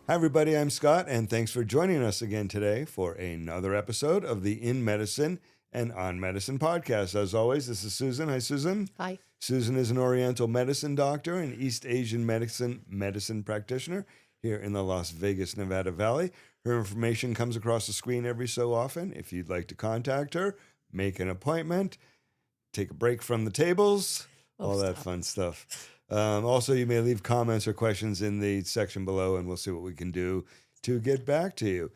Hi, everybody. I'm Scott, and thanks for joining us again today for another episode of the In Medicine and On Medicine podcast. As always, this is Susan. Hi, Susan. Hi. Susan is an Oriental medicine doctor and East Asian medicine practitioner here in the Las Vegas, Nevada Valley. Her information comes across the screen every so often. If you'd like to contact her, make an appointment, take a break from the tables, all that fun stuff. Also, you may leave comments or questions in the section below, and we'll see what we can do to get back to you.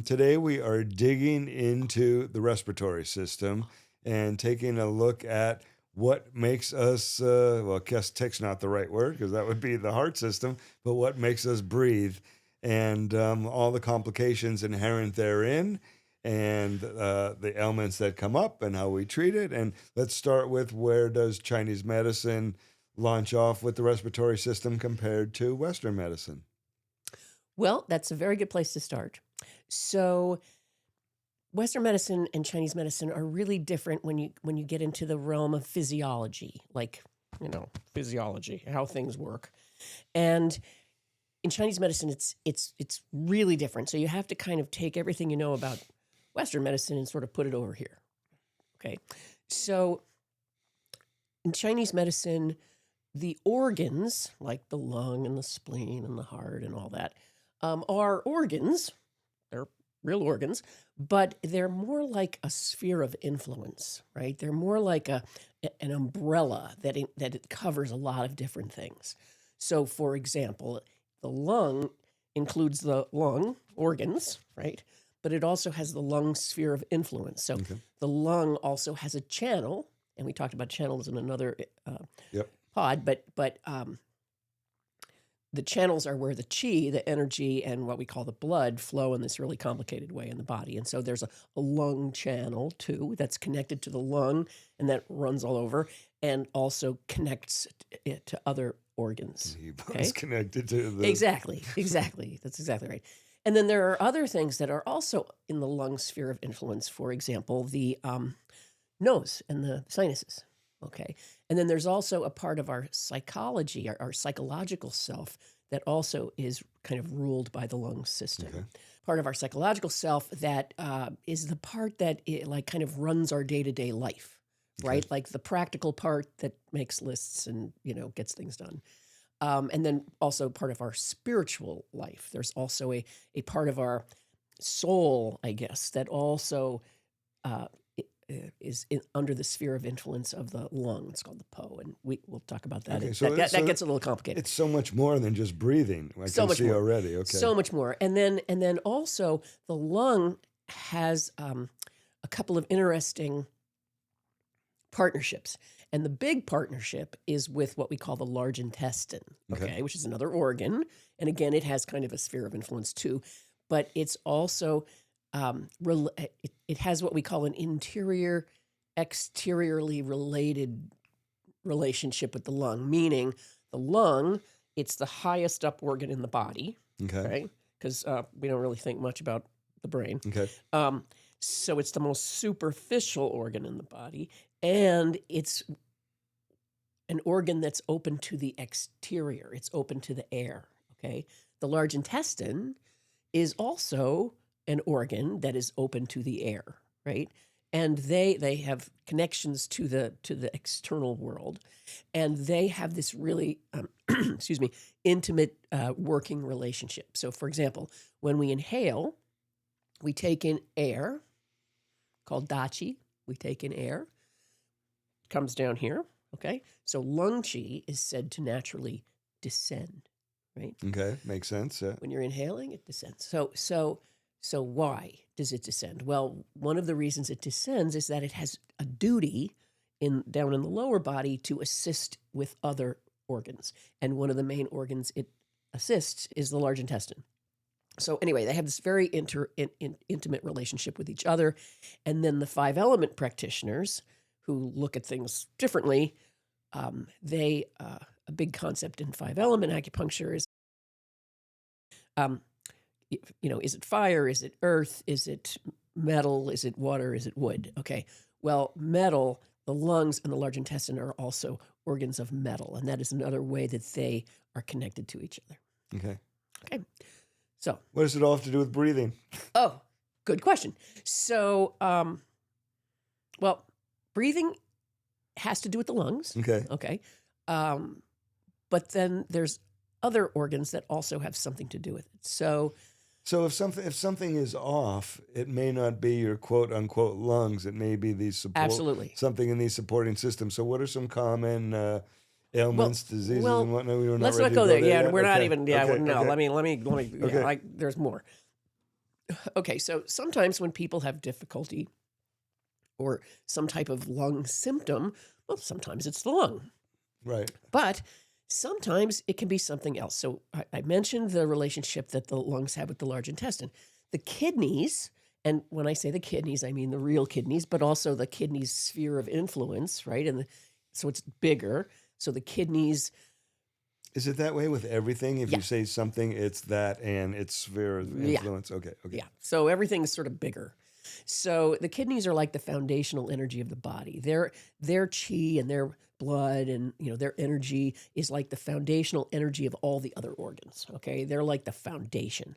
Today, we are digging into the respiratory system and taking a look at what makes us, I guess tick's not the right word because that would be the heart system, but what makes us breathe and all the complications inherent therein and the ailments that come up and how we treat it. And let's start with, where does Chinese medicine launch off with the respiratory system compared to Western medicine? Well, that's a very good place to start. So Western medicine and Chinese medicine are really different when you get into the realm of physiology, physiology, how things work. And in Chinese medicine, it's really different. So you have to kind of take everything you know about Western medicine and sort of put it over here. Okay. So in Chinese medicine, the organs, like the lung and the spleen and the heart and all that, are organs. They're real organs, but they're more like a sphere of influence, right? They're more like an umbrella that it covers a lot of different things. So, for example, the lung includes the lung organs, right? But it also has the lung sphere of influence. So the lung also has a channel, and we talked about channels in another pod, but the channels are where the chi, the energy, and what we call the blood flow in this really complicated way in the body. And so there's a lung channel, too, that's connected to the lung, and that runs all over, and also connects it to other organs. It's connected to the... Exactly. That's exactly right. And then there are other things that are also in the lung sphere of influence. For example, the nose and the sinuses. Okay. And then there's also a part of our psychology, our psychological self, that also is kind of ruled by the lung system. Okay. Part of our psychological self that is the part that kind of runs our day-to-day life, right? Like the practical part that makes lists and, gets things done. And then also part of our spiritual life. There's also a part of our soul, I guess, that also is under the sphere of influence of the lung. It's called the Po, and we'll talk about that. Okay, that gets a little complicated. It's so much more than just breathing. I can see already. Okay, so much more. And then also the lung has a couple of interesting partnerships. And the big partnership is with what we call the large intestine, which is another organ. And again, it has kind of a sphere of influence too, but it's also it has what we call an exteriorly related relationship with the lung, meaning the lung, it's the highest up organ in the body, right? Because we don't really think much about the brain. So it's the most superficial organ in the body, and it's an organ that's open to the exterior. It's open to the air, okay? The large intestine is also an organ that is open to the air, right? And they have connections to the external world, and they have this really, intimate working relationship. So, for example, when we inhale, we take in air, called dachi. We take in air, it comes down here, okay? So lung chi is said to naturally descend, right? Okay, makes sense, yeah. When you're inhaling, it descends. So why does it descend? Well, one of the reasons it descends is that it has a duty down in the lower body to assist with other organs. And one of the main organs it assists is the large intestine. So anyway, they have this very intimate relationship with each other. And then the 5-element practitioners who look at things differently, a big concept in 5-element acupuncture is, is it fire? Is it earth? Is it metal? Is it water? Is it wood? Okay. Well, metal, the lungs and the large intestine are also organs of metal. And that is another way that they are connected to each other. Okay. Okay. So, What does it all have to do with breathing? oh, good question. So, well, breathing has to do with the lungs. Okay. Okay. But then there's other organs that also have something to do with it. So if something is off, it may not be your quote unquote lungs. It may be these absolutely. something in these supporting systems. So what are some common ailments, diseases, and whatnot? We were not let's ready not go to there. Yeah, yet? we're not Okay. even. Yeah, Okay. no. Okay. Let me. Okay. Yeah, there's more. Okay, so sometimes when people have difficulty or some type of lung symptom, well, sometimes it's the lung. Right. But sometimes it can be something else. So I mentioned the relationship that the lungs have with the large intestine. The kidneys, and when I say the kidneys, I mean the real kidneys, but also the kidneys' sphere of influence, right? So it's bigger. So the kidneys. Is it that way with everything? If Yeah. you say something, it's that and its sphere of influence. Okay. Okay. Yeah. So everything's sort of bigger. So the kidneys are like the foundational energy of the body. Their chi and their blood and their energy is like the foundational energy of all the other organs. Okay, they're like the foundation.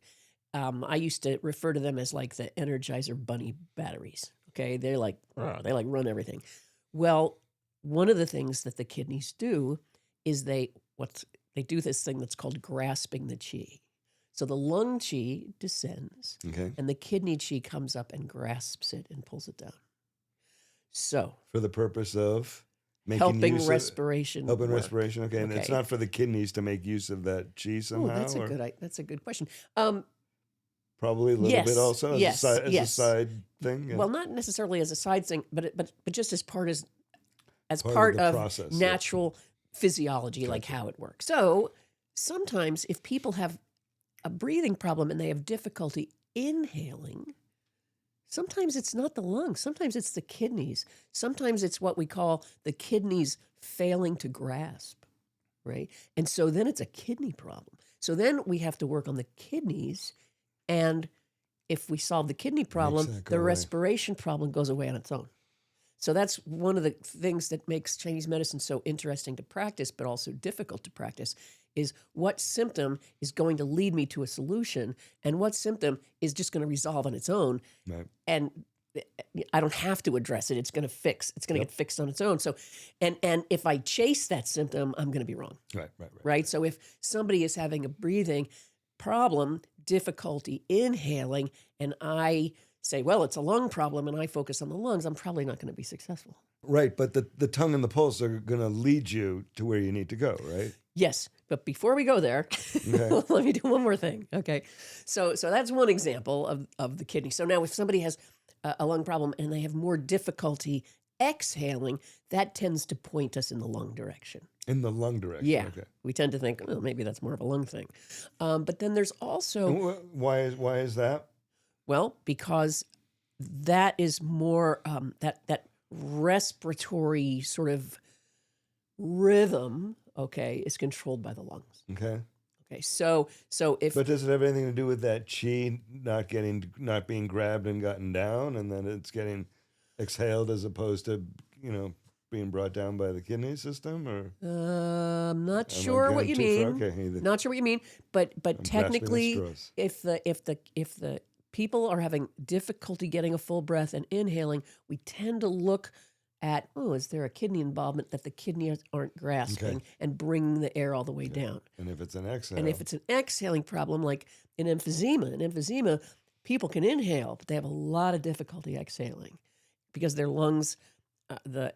I used to refer to them as like the Energizer Bunny batteries. Okay, they like run everything. Well, one of the things that the kidneys do is they do this thing that's called grasping the chi. So the lung chi descends, Okay. and the kidney chi comes up and grasps it and pulls it down. So For the purpose of making helping use respiration. helping work. respiration. Okay. And it's Okay. not for the kidneys to make use of that chi somehow. That's a good question. Probably a little Yes, bit also as yes, a yes. side thing. Yeah. Well, not necessarily as a side thing, but just as part of the process, yeah. natural physiology, like how it works. So sometimes if people have a breathing problem and they have difficulty inhaling, sometimes it's not the lungs. Sometimes it's the kidneys. Sometimes it's what we call the kidneys failing to grasp, right? And so then it's a kidney problem. So then we have to work on the kidneys. And if we solve the kidney problem, the respiration problem goes away on its own. So that's one of the things that makes Chinese medicine so interesting to practice, but also difficult to practice, is what symptom is going to lead me to a solution and what symptom is just going to resolve on its own. Right. And I don't have to address it. It's going to fix. It's going to get fixed on its own. So, and if I chase that symptom, I'm going to be wrong. Right. So if somebody is having a breathing problem, difficulty inhaling, and I say, well, it's a lung problem, and I focus on the lungs, I'm probably not going to be successful. Right, but the tongue and the pulse are going to lead you to where you need to go, right? Yes, but before we go there, let me do one more thing. Okay, so that's one example of the kidney. So now if somebody has a lung problem and they have more difficulty exhaling, that tends to point us in the lung direction. In the lung direction. Yeah, Okay. we tend to think, oh, maybe that's more of a lung thing. But then there's also... And why is that? Well, because that is more that respiratory sort of rhythm, okay, is controlled by the lungs. Okay. Okay, so if... But does it have anything to do with that chi not being grabbed and gotten down, and then it's getting exhaled as opposed to, being brought down by the kidney system, or? I'm not sure what you mean. Not sure what you mean, but technically, if the people are having difficulty getting a full breath and inhaling, we tend to look at, is there a kidney involvement that the kidneys aren't grasping and bringing the air all the way down? And if it's an exhale. And if it's an exhaling problem, like in emphysema, people can inhale, but they have a lot of difficulty exhaling because their lungs, the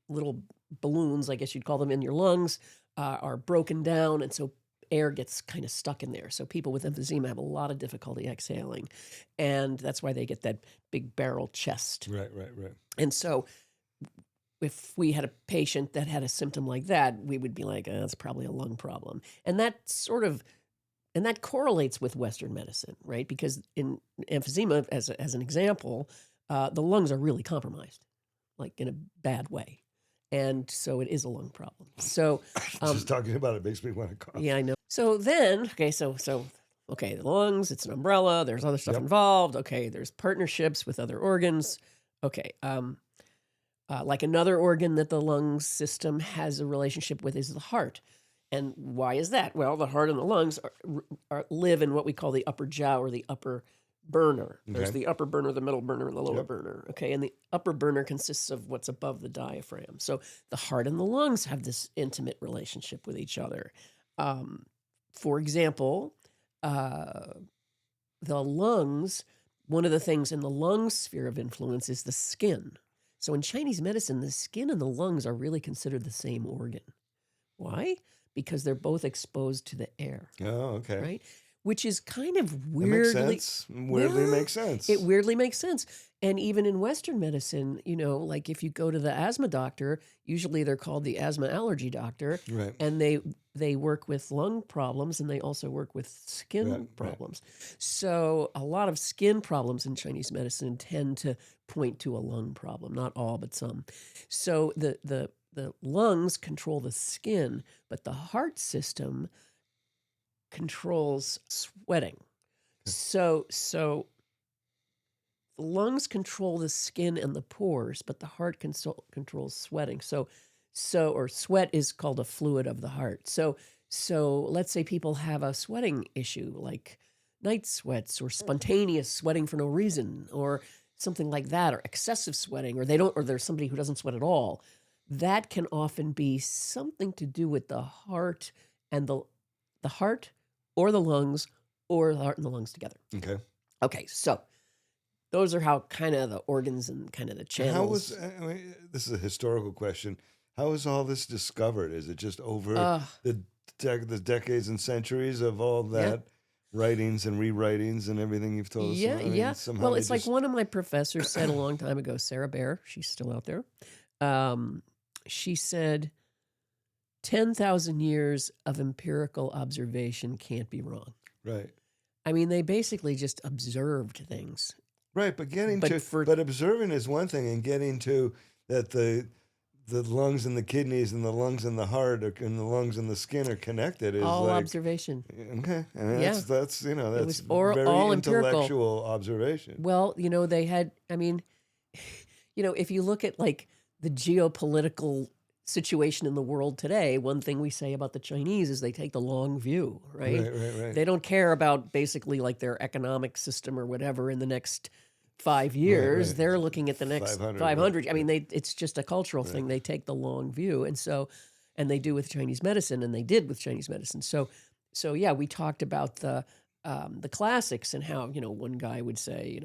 little balloons, I guess you'd call them, in your lungs are broken down, and so air gets kind of stuck in there. So people with emphysema have a lot of difficulty exhaling, and that's why they get that big barrel chest. Right. And so if we had a patient that had a symptom like that, we would be like, that's probably a lung problem. And that correlates with Western medicine, right? Because in emphysema, as an example, the lungs are really compromised, like in a bad way. And so it is a lung problem. So just talking about it makes me want to cough. Yeah, I know. So then, the lungs, it's an umbrella. There's other stuff involved. Okay, there's partnerships with other organs. Okay, like another organ that the lung system has a relationship with is the heart. And why is that? Well, the heart and the lungs live in what we call the upper jaw or the upper burner. There's Okay. the upper burner, the middle burner, and the lower Yep. burner. Okay. And the upper burner consists of what's above the diaphragm. So the heart and the lungs have this intimate relationship with each other. For example, the lungs, one of the things in the lung sphere of influence is the skin. So in Chinese medicine, the skin and the lungs are really considered the same organ. Why? Because they're both exposed to the air, Oh, okay. right? Which is kind of That makes weirdly, sense. Weirdly well, makes sense. it weirdly makes sense. And even in Western medicine, like if you go to the asthma doctor, usually they're called the asthma allergy doctor, Right. and they work with lung problems and they also work with skin Right. problems. So a lot of skin problems in Chinese medicine tend to point to a lung problem, not all, but some. So the lungs control the skin, but the heart system controls sweating. So the lungs control the skin and the pores, but the heart controls sweating. So or sweat is called a fluid of the heart. So let's say people have a sweating issue like night sweats or spontaneous sweating for no reason or something like that, or excessive sweating, or there's somebody who doesn't sweat at all. That can often be something to do with the heart and the heart or the lungs or the heart and the lungs together. Okay. Okay, so those are how kind of the organs and kind of the channels. This is a historical question. How was all this discovered? Is it just over the decades and centuries of all that writings and rewritings and everything you've told us? Yeah. Well, it's like one of my professors said a long time ago, Sarah Baer, she's still out there. She said, 10,000 years of empirical observation can't be wrong. Right. I mean, they basically just observed things. Right, but but observing is one thing, and getting to that the lungs and the kidneys and the lungs and the heart and the lungs and the skin are connected is all like, observation. Okay, I mean, that's that's was very all intellectual observation. Well, they had. I mean, if you look at like the geopolitical situation in the world today, one thing we say about the Chinese is they take the long view, right? Right. They don't care about basically like their economic system or whatever in the next 5 years. Right. They're looking at the next 500. I mean, it's just a cultural thing. They take the long view. And they do with Chinese medicine, and they did with Chinese medicine. So yeah, we talked about the classics and how, one guy would say,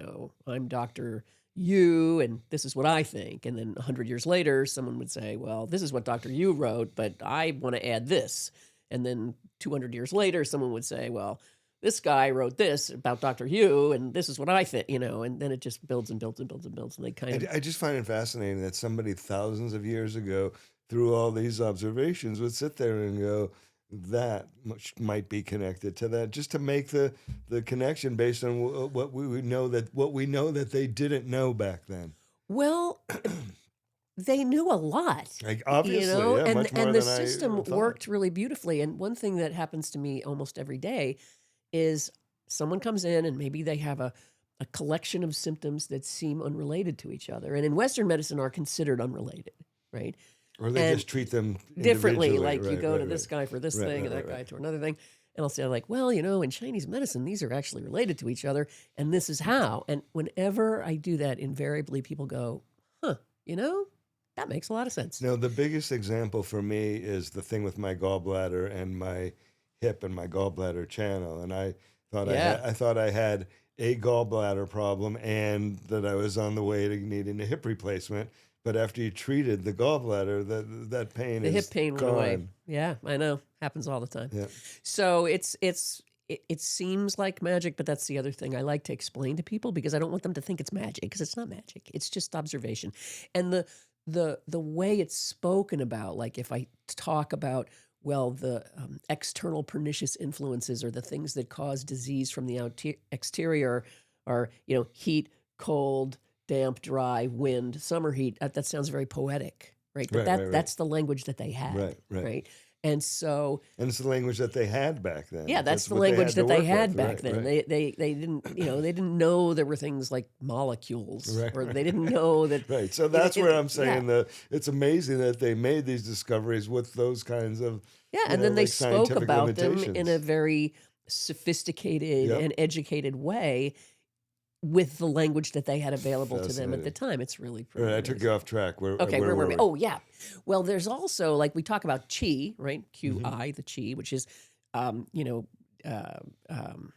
I'm Dr. Yu, and this is what I think. And then 100 years later, someone would say, well, this is what Dr. Yu wrote, but I want to add this. And then 200 years later, someone would say, well, this guy wrote this about Dr. Yu, and this is what I think, and then it just builds and builds and builds and builds. And they kind of... I just find it fascinating that somebody thousands of years ago, through all these observations, would sit there and go, that might be connected to that, just to make the connection based on what we know that they didn't know back then. Well, they knew a lot, like, obviously, and much more and the than system I thought. worked really beautifully. And one thing that happens to me almost every day is someone comes in and maybe they have a collection of symptoms that seem unrelated to each other, and in Western medicine are considered unrelated, right? Or they just treat them differently, like individually. you go to this guy for this thing and that guy to another thing. And I'll say, like, well, in Chinese medicine, these are actually related to each other, and this is how. And whenever I do that, invariably people go, huh, that makes a lot of sense. No, the biggest example for me is the thing with my gallbladder and my hip and my gallbladder channel. And I thought I had a gallbladder problem and that I was on the way to needing a hip replacement. But after you treated the gallbladder, that pain the is hip pain gone. went away. Yeah, I know. Happens all the time. Yeah. So it seems like magic, but that's the other thing I like to explain to people, because I don't want them to think it's magic, because it's not magic. It's just observation. And the way it's spoken about, like if I talk about, well, the external pernicious influences or the things that cause disease from the exterior are, heat, cold, damp, dry, wind, summer heat. That sounds very poetic, right? But that's the language that they had, right? And it's the language that they had back then. Yeah, that's the language that they had back then. They didn't, they didn't know there were things like molecules, or they didn't know that. Right. So that's where I'm saying that it's amazing that they made these discoveries with those kinds of Yeah, you and know, then they like spoke scientific about them in limitations. a very sophisticated Yep. and educated way with the language that they had available to them at the Fascinating. time. It's really All pretty right, I took amazing. you off track. Okay, Where where were were we? we? Oh, yeah. Well, there's also, like, we talk about chi, right? Mhm. QI, the chi, which is, you know, uh, um,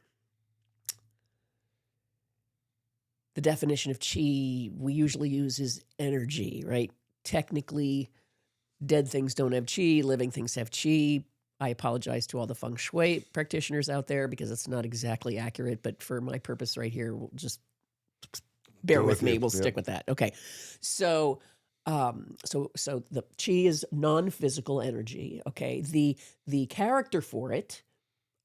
the definition of chi we usually use is energy, right? Technically, dead things don't have chi, living things have chi. I apologize to all the feng shui practitioners out there because it's not exactly accurate, but for my purpose right here, we'll just bear Go with with me. you. We'll Yep. stick with that. Okay. So so the chi is non-physical energy. Okay. The character for it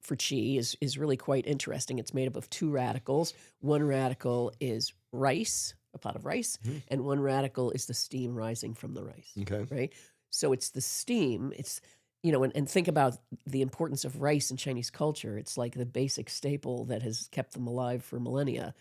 for chi is really quite interesting. It's made up of two radicals. One radical is rice, a pot of rice, Mhm. and one radical is the steam rising from the rice. Okay. Right. So it's the steam. It's you know, and think about the importance of rice in Chinese culture. It's like the basic staple that has kept them alive for millennia.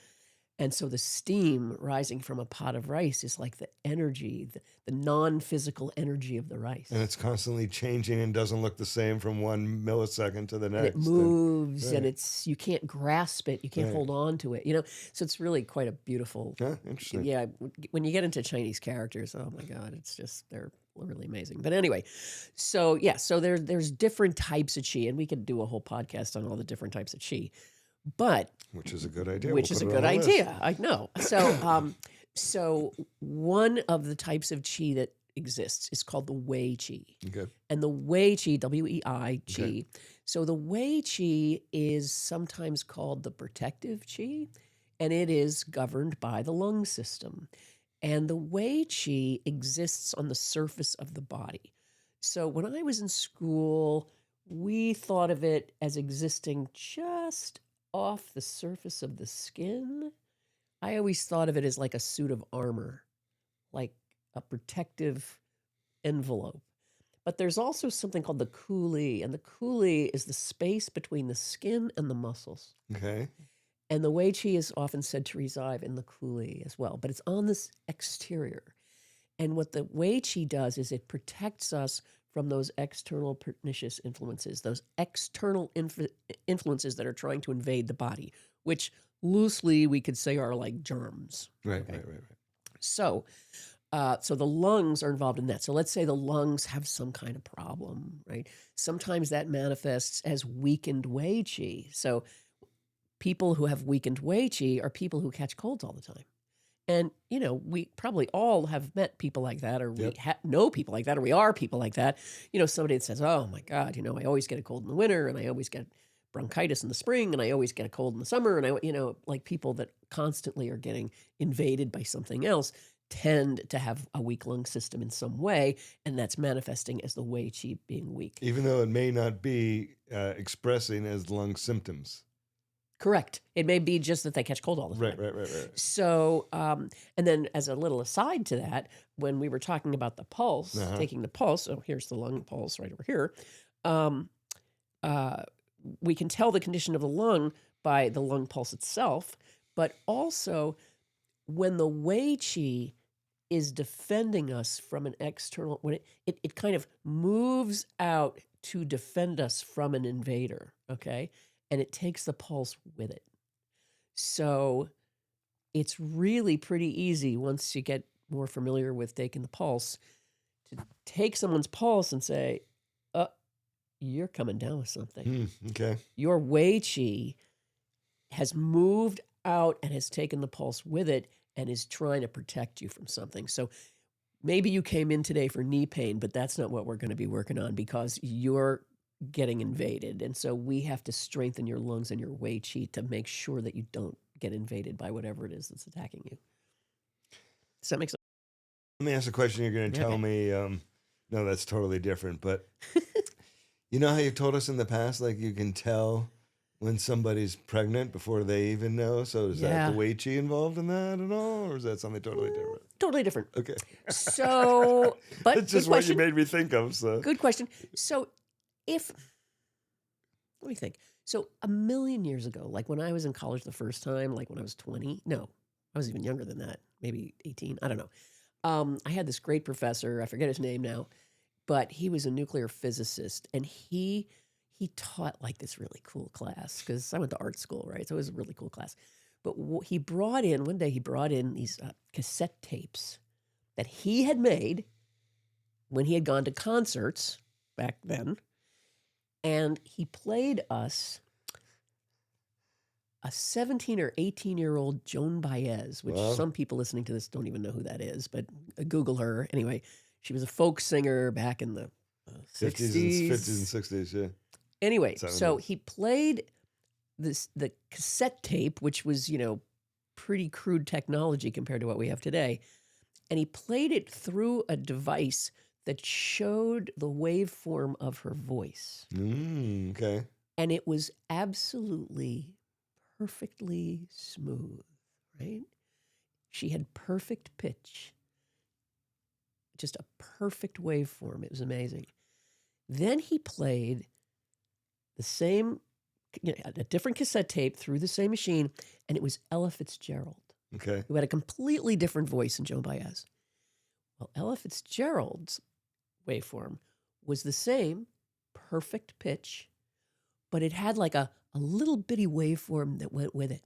And so the steam rising from a pot of rice is like the energy, the non-physical energy of the rice. And it's constantly changing and doesn't look the same from 1 millisecond to the And it next. moves and right. it's you can't grasp it, you can't Right. hold on to it, you know. So it's really quite a beautiful Huh? Interesting. yeah, when you get into Chinese characters, oh my God, it's just they're really amazing. But anyway, so yeah, so there's different types of chi, and we could do a whole podcast on all the different types of chi. But Which is a good idea. which We'll is a put it good on the list. idea. I know. So, so one of the types of chi that exists is called the Wei Qi, Okay. and the Wei Qi, WEI Qi. Okay. So the Wei Qi is sometimes called the protective Qi, and it is governed by the lung system. And the Wei Qi exists on the surface of the body. So when I was in school, we thought of it as existing just off the surface of the skin. I always thought of it as like a suit of armor, like a protective envelope. But there's also something called the coulis, and the coulis is the space between the skin and the muscles. Okay. And the Wei Qi is often said to reside in the coulis as well, but it's on this exterior. And what the Wei Qi does is it protects us from those external pernicious influences, those external influences that are trying to invade the body, which loosely we could say are like germs. Right, Okay. right. So, so the lungs are involved in that. So let's say the lungs have some kind of problem, right? Sometimes that manifests as weakened Wei Qi. So people who have weakened Wei Qi are people who catch colds all the time. And, you know, we probably all have met people like that, or we Yep. know people like that, or we are people like that. You know, somebody that says, oh my God, you know, I always get a cold in the winter and I always get bronchitis in the spring and I always get a cold in the summer. And I, you know, like people that constantly are getting invaded by something else tend to have a weak lung system in some way. And that's manifesting as the Wei Qi being weak. Even though it may not be expressing as lung symptoms. Correct. It may be just that they catch cold all the time. Right. So, and then as a little aside to that, when we were talking about the pulse, taking the pulse, oh, here's the lung pulse right over here. We can tell the condition of the lung by the lung pulse itself, but also when the Wei Qi is defending us from an external, when it kind of moves out to defend us from an invader, okay? And it takes the pulse with it. So it's really pretty easy once you get more familiar with taking the pulse to take someone's pulse and say, you're coming down with something. Okay. Your Wei Qi has moved out and has taken the pulse with it and is trying to protect you from something. So maybe you came in today for knee pain, but that's not what we're going to be working on because you're getting invaded. And so we have to strengthen your lungs and your Wei Qi to make sure that you don't get invaded by whatever it is that's attacking you. Does that make sense? Let me ask a question. You're going to tell me, no, that's totally different. But you know how you told us in the past, like you can tell when somebody's pregnant before they even know? So is that the Wei Qi involved in that at all? Or is that something totally different? Totally different. Okay. So, but That's just what you made me think of. So good question. So let me think. So a million years ago, like when I was in college the first time, like when I was 20, no, I was even younger than that, maybe 18, I don't know. I had this great professor, I forget his name now, but he was a nuclear physicist, and he taught like this really cool class because I went to art school, right? So it was a really cool class. But he brought in one day. He brought in these cassette tapes that he had made when he had gone to concerts back then, and he played us a 17 or 18-year-old Joan Baez, which Wow. some people listening to this don't even know who that is, but Google her. Anyway, she was a folk singer back in the 60s. 50s and 60s, yeah. Anyway, so 70s. he played the cassette tape, which was, pretty crude technology compared to what we have today. And he played it through a device that showed the waveform of her voice. Okay. And it was absolutely perfectly smooth, right? She had perfect pitch, just a perfect waveform. It was amazing. Then he played the same, a different cassette tape through the same machine, and it was Ella Fitzgerald, Okay. who had a completely different voice than Joan Baez. Well, Ella Fitzgerald's waveform was the same, perfect pitch, but it had like a little bitty waveform that went with it.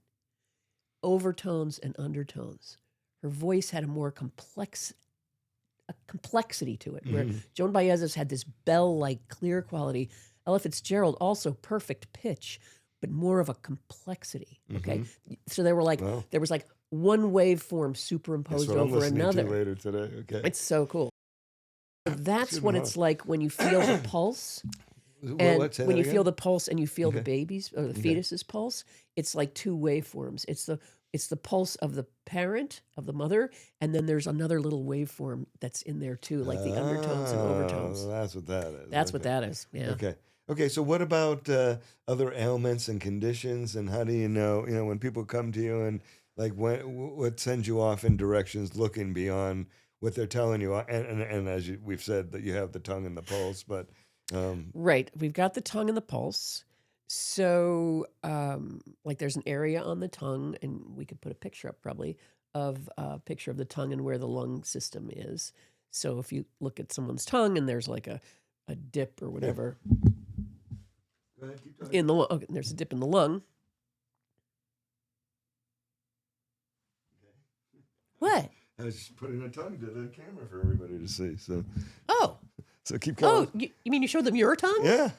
Overtones and undertones. Her voice had a more complexity to it, where Joan Baez's had this bell-like clear quality. Ella Fitzgerald also perfect pitch, but more of a complexity. Okay, so there was like one waveform superimposed That's what I'm over listening another. to later today. Okay. It's so cool. That's Good what enough. it's like when you feel the pulse. Say And that when you again? feel the pulse and you feel the Okay. baby's or the fetus's pulse, it's like two waveforms. It's the pulse of the parent, of the mother, and then there's another little waveform that's in there too, like the undertones and overtones. That's what that is. That's what Okay. that is. Yeah. Okay. Okay. So what about other ailments and conditions, and how do you know? When people come to you and like what sends you off in directions looking beyond what they're telling you, and as we've said that you have the tongue and the pulse, but Right. We've got the tongue and the pulse. So, like there's an area on the tongue, and we could put a picture up probably of a picture of the tongue and where the lung system is. So if you look at someone's tongue and there's like a dip or whatever go ahead, keep talking. in the lung, okay, there's a dip in the lung. What? I was just putting a tongue to the camera for everybody to see. So Oh, keep going. you mean you showed them your tongue? Yeah.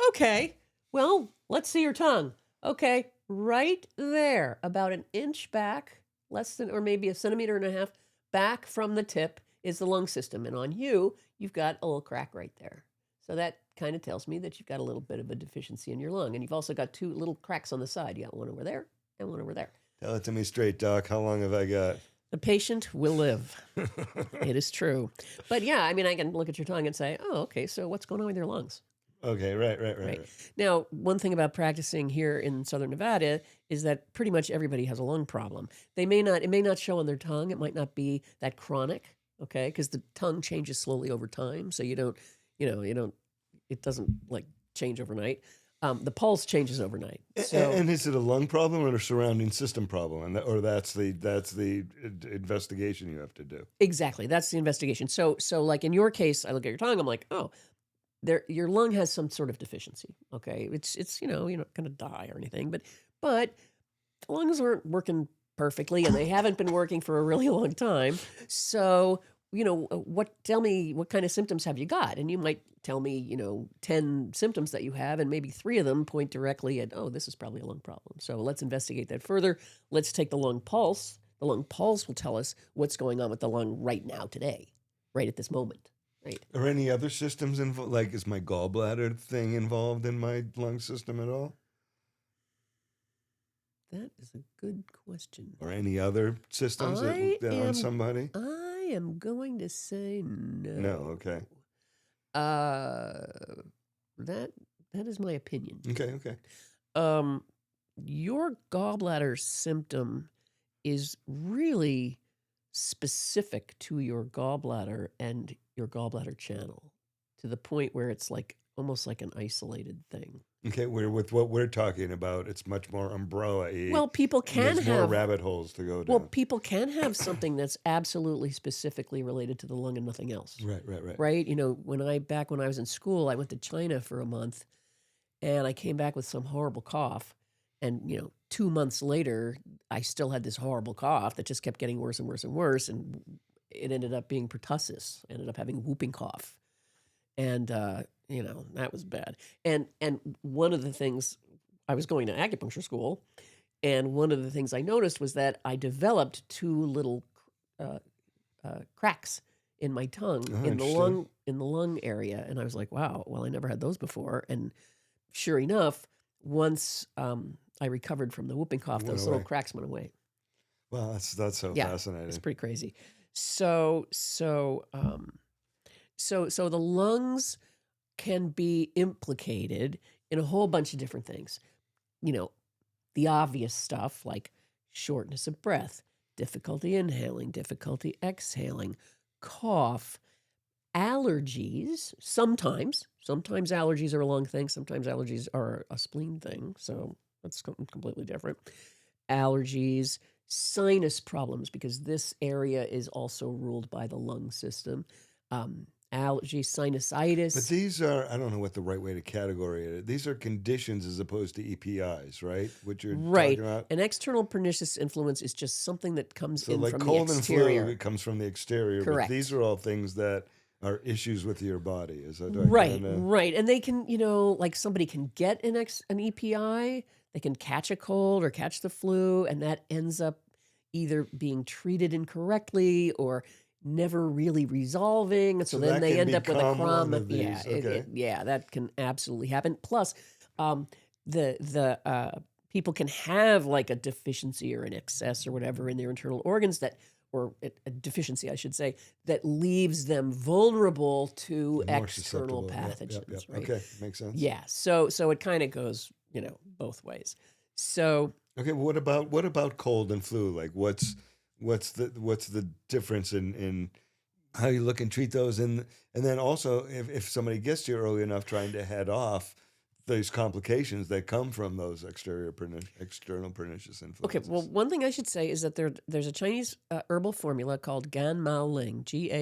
Okay. Well, let's see your tongue. Okay, right there, about an inch back, less than, or maybe a centimeter and a half back from the tip is the lung system. And on you've got a little crack right there. So that kind of tells me that you've got a little bit of a deficiency in your lung. And you've also got two little cracks on the side. You got one over there and one over there. Tell it to me straight, Doc. How long have I got? The patient will live. It is true. But yeah, I mean, I can look at your tongue and say, oh, okay, so what's going on with your lungs? Okay, right. Now, one thing about practicing here in Southern Nevada is that pretty much everybody has a lung problem. It may not show on their tongue. It might not be that chronic, okay? Because the tongue changes slowly over time. So it doesn't like change overnight. The pulse changes overnight. So, And is it a lung problem or a surrounding system problem? Or that's the investigation you have to do. exactly, that's the investigation. So like in your case, I look at your tongue, I'm like, oh, your lung has some sort of deficiency. Okay, it's you're not going to die or anything, but the lungs aren't working perfectly, and they haven't been working for a really long time. So tell me what kind of symptoms have you got, and you might tell me 10 symptoms that you have, and maybe 3 of them point directly at, oh, this is probably a lung problem. So let's investigate that further. Let's take the lung pulse. The lung pulse will tell us what's going on with the lung right now, today, right at this moment. Right. Are any other systems involved? Like, is my gallbladder thing involved in my lung system at all? That is a good question. Or any other systems on somebody? I am going to say no. No, okay. That is my opinion. Okay. Your gallbladder symptom is really specific to your gallbladder and your gallbladder channel, to the point where it's like almost like an isolated thing. Okay, with what we're talking about, it's much more umbrella-y. Well, people can There's more have rabbit holes to go well, down. people can have something that's absolutely specifically related to the lung and nothing else. Right. Right? Back when I was in school, I went to China for a month and I came back with some horrible cough. And, 2 months later, I still had this horrible cough that just kept getting worse and worse and worse. And it ended up being pertussis. I ended up having whooping cough. And, that was bad. And one of the things, I was going to acupuncture school, and one of the things I noticed was that I developed two little uh, cracks in my tongue Oh, in the interesting. lung area, and I was like, "Wow, well, I never had those before." And sure enough, once I recovered from the whooping cough, It went those little away. cracks went away. Well, that's so Yeah, it's fascinating. pretty crazy. So the lungs can be implicated in a whole bunch of different things. You know, the obvious stuff like shortness of breath, difficulty inhaling, difficulty exhaling, cough, allergies. Sometimes allergies are a lung thing, sometimes allergies are a spleen thing. So that's completely different. Allergies, sinus problems, because this area is also ruled by the lung system. Allergies, But sinusitis. these are, I don't know what the right way to categorize it. These are conditions as opposed to EPIs, right? What you're Right. talking about? An external pernicious influence is just something that comes So in like from the cold and flu, exterior. it comes from the exterior, but these Correct. are all things that are issues with your body. Is that Right, kind of right. And they can, like somebody can get an EPI, they can catch a cold or catch the flu, and that ends up either being treated incorrectly or never really resolving. And so so then that they can end up with a become one chronic, of yeah, these. Okay. yeah, that can absolutely happen. Plus, um, the people can have like a deficiency or an excess or whatever in their internal organs or a deficiency, I should say, that leaves them vulnerable to And more external susceptible. Yep. pathogens, right? Okay, makes sense. Yeah. So it kind of goes, both ways. So Okay, what about cold and flu? Like what's the difference in how you look and treat those, and then also if somebody gets to you early enough trying to head off these complications that come from those external pernicious okay, well, influences. one thing I should say is that there's a Chinese herbal formula called Gan Mao Ling, Okay.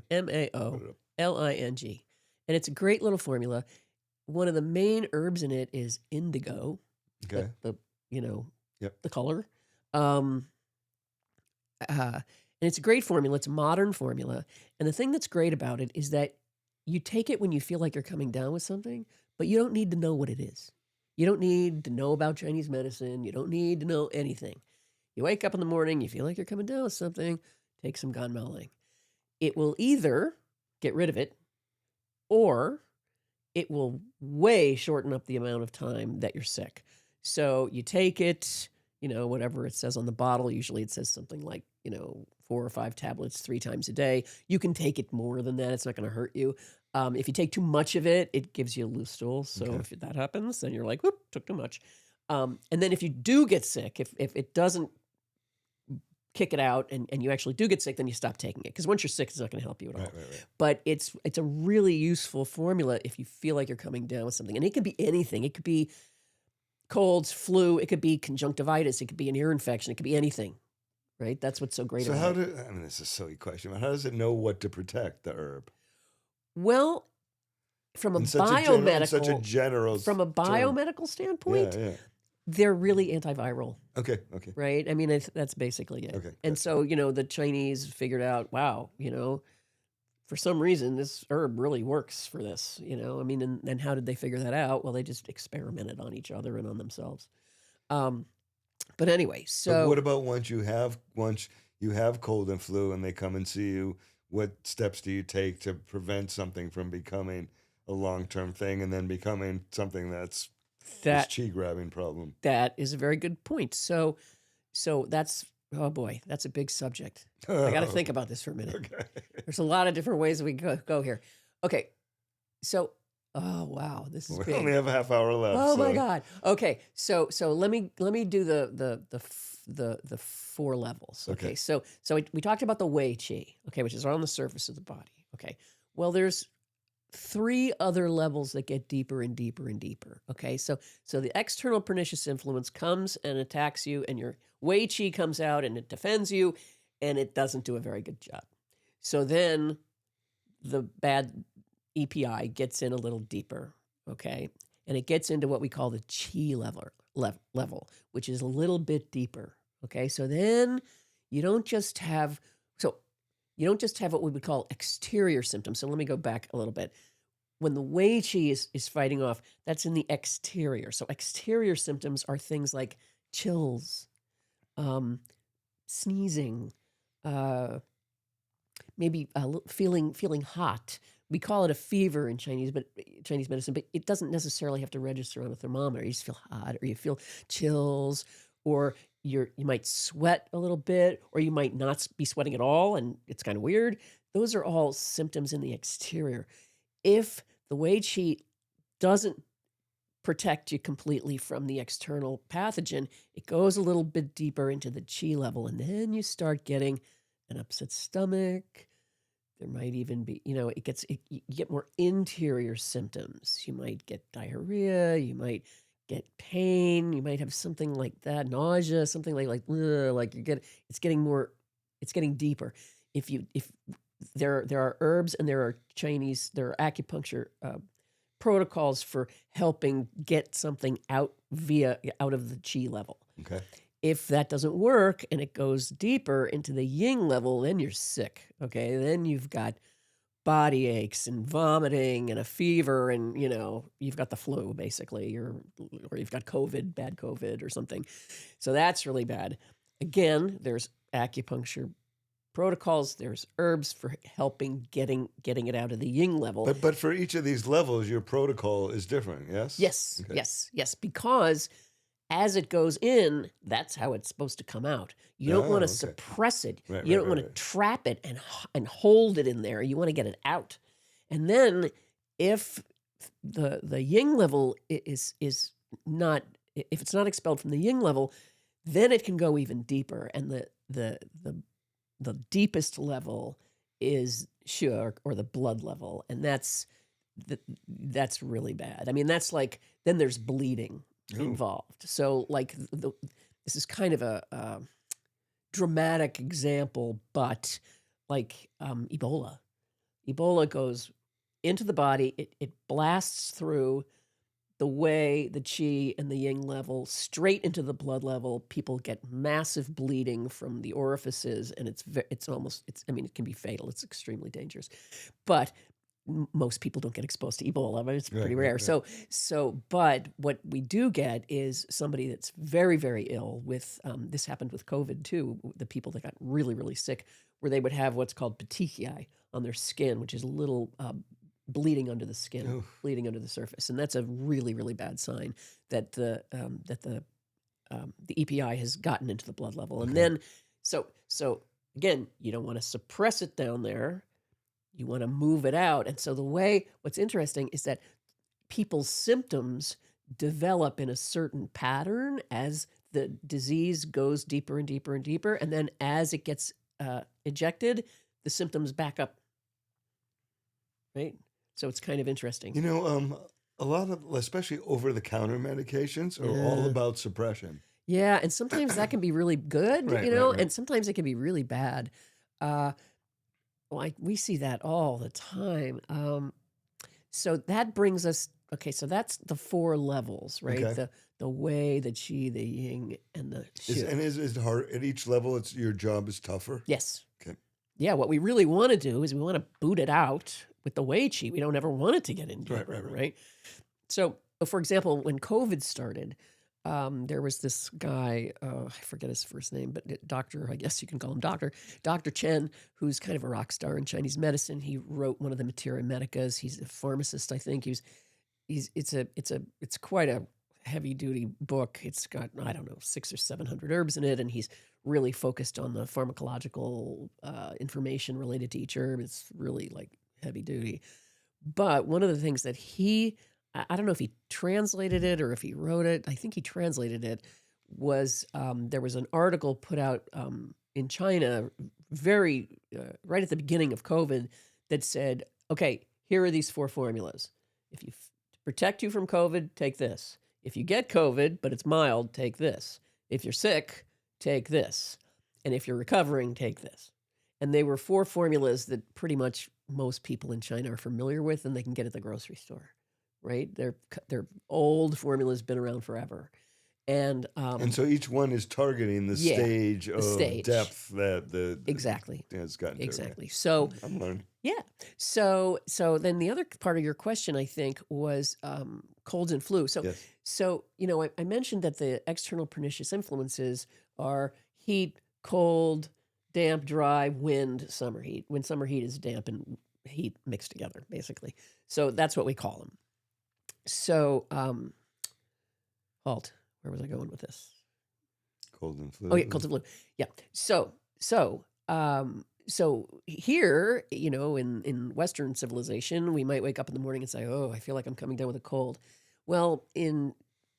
Put GANMAO it up. LING, and it's a great little formula. One of the main herbs in it is indigo, Okay. the Yep. the color. Um, and it's a great formula. It's a modern formula. And the thing that's great about it is that you take it when you feel like you're coming down with something, but you don't need to know what it is. You don't need to know about Chinese medicine. You don't need to know anything. You wake up in the morning, you feel like you're coming down with something, take some Ganmaling. It will either get rid of it or it will way shorten up the amount of time that you're sick. So you take it, whatever it says on the bottle. Usually it says something like, 4 or 5 tablets 3 times a day. You can take it more than that. It's not going to hurt you. If you take too much of it, it gives you a loose stool. So Okay. if that happens, then you're like, whoop, took too much. And then if you do get sick, if it doesn't kick it out and you actually do get sick, then you stop taking it. Because once you're sick, it's not going to help you at all. Right. But it's a really useful formula if you feel like you're coming down with something. And it could be anything. It could be colds, flu, it could be conjunctivitis, it could be an ear infection, it could be anything. Right? That's what's so great So about it. I mean, this is a silly question, but how does it know what to protect the herb? Well, from a In such a general from a term. biomedical standpoint, Yeah. they're really antiviral. Okay. Right? I mean, that's basically it. Okay, And gotcha. so, the Chinese figured out, wow, for some reason, this herb really works for this, I mean, and how did they figure that out? Well, they just experimented on each other and on themselves. But anyway, But what so about once you have cold and flu and they come and see you, what steps do you take to prevent something from becoming a long-term thing and then becoming something that's this that chi grabbing problem? that is a very good point. So that's oh boy, that's a big subject. I got to think about this for a minute. Okay. There's a lot of different ways we go here. Okay, so oh wow, this is We big. only have a half hour left. Oh my so- God. Okay, so let me do the 4 levels. Okay, Okay. so we talked about the Wei Qi. Okay, which is on the surface of the body. Okay, well there's three other levels that get deeper and deeper and deeper. Okay, so the external pernicious influence comes and attacks you, and your Wei Qi comes out and it defends you, and it doesn't do a very good job. So then the bad EPI gets in a little deeper. Okay, and it gets into what we call the chi level, which is a little bit deeper. Okay, so then you don't just have what we would call exterior symptoms. So let me go back a little bit. When the Wei Qi is fighting off, that's in the exterior. So exterior symptoms are things like chills, sneezing, maybe feeling hot. We call it a fever in Chinese medicine, but it doesn't necessarily have to register on a thermometer. You just feel hot, or you feel chills, or you might sweat a little bit, or you might not be sweating at all, and it's kind of weird. Those are all symptoms in the exterior. If the Wei Qi doesn't protect you completely from the external pathogen, it goes a little bit deeper into the chi level, and then you start getting an upset stomach. There might even be, you get more interior symptoms. You might get diarrhea, you might get pain, you might have something like that, nausea, something like it's getting deeper. If there are herbs and there are acupuncture protocols for helping get something out of the chi level. Okay. If that doesn't work and it goes deeper into the yin level, then you're sick. Okay, then you've got body aches and vomiting and a fever, and you've got the flu basically, or you've got COVID, bad COVID or something. So that's really bad. Again, there's acupuncture protocols, there's herbs for helping getting it out of the yin level. But for each of these levels, your protocol is different, yes? Yes, Okay. yes, because as it goes in, that's how it's supposed to come out. You don't want to suppress it. You don't want to trap it and hold it in there. You want to get it out. And then if the yin level is not, if it's not expelled from the yin level, then it can go even deeper. And the deepest level is shi, or the blood level, and that's really bad. I mean, that's like, then there's bleeding involved. So like this is kind of a dramatic example, but like Ebola goes into the body, it blasts through the Wei, the Qi, and the Yin level straight into the blood level. People get massive bleeding from the orifices, and it can be fatal. It's extremely dangerous, but most people don't get exposed to Ebola. I mean, it's pretty rare. Right. So, but what we do get is somebody that's very, very ill with, this happened with COVID too, the people that got really, really sick, where they would have what's called petechiae on their skin, which is a little bleeding under the skin, bleeding under the surface. And that's a really, really bad sign that the EPI has gotten into the blood level. And then, so again, you don't want to suppress it down there. You want to move it out. And so what's interesting is that people's symptoms develop in a certain pattern as the disease goes deeper and deeper and deeper. And then as it gets ejected, the symptoms back up. Right? So it's kind of interesting. A lot of, especially over-the-counter medications, are all about suppression. Yeah, and sometimes that can be really good, right. And sometimes it can be really bad. Like we see that all the time. So that brings us, so that's the 4 levels, right? Okay. The Wei, the Qi, the Yin, and the Shu. Is it hard at each level? Your job is tougher? Yes. Okay. Yeah, what we really want to do is we want to boot it out with the Wei Qi. We don't ever want it to get in deeper, right? So, for example, when COVID started, there was this guy, I forget his first name, but doctor, I guess you can call him Dr. Chen, who's kind of a rock star in Chinese medicine. He wrote one of the Materia Medicas. He's a pharmacist, I think. It's quite a heavy duty book. It's got, 600 or 700 herbs in it, and he's really focused on the pharmacological information related to each herb. It's really like heavy duty. But one of the things that I don't know if he translated it or if he wrote it, I think he translated it, was there was an article put out in China right at the beginning of COVID that said, okay, here are these 4 formulas. If you to protect you from COVID, take this. If you get COVID, but it's mild, take this. If you're sick, take this. And if you're recovering, take this. And they were 4 formulas that pretty much most people in China are familiar with, and they can get at the grocery store, right? They're old formulas, been around forever. And so each one is targeting the stage of depth that the exactly has gotten to. Exactly. So I'm learning. Yeah. So then the other part of your question, I think, was colds and flu. So Yes. so I mentioned that the external pernicious influences are heat, cold, damp, dry, wind, summer heat. When summer heat is damp and heat mixed together, basically. So that's what we call them. So halt. Where was I going with this? Cold and flu. Oh yeah, cold and flu. Yeah. So here, in Western civilization, we might wake up in the morning and say, "Oh, I feel like I'm coming down with a cold." Well, in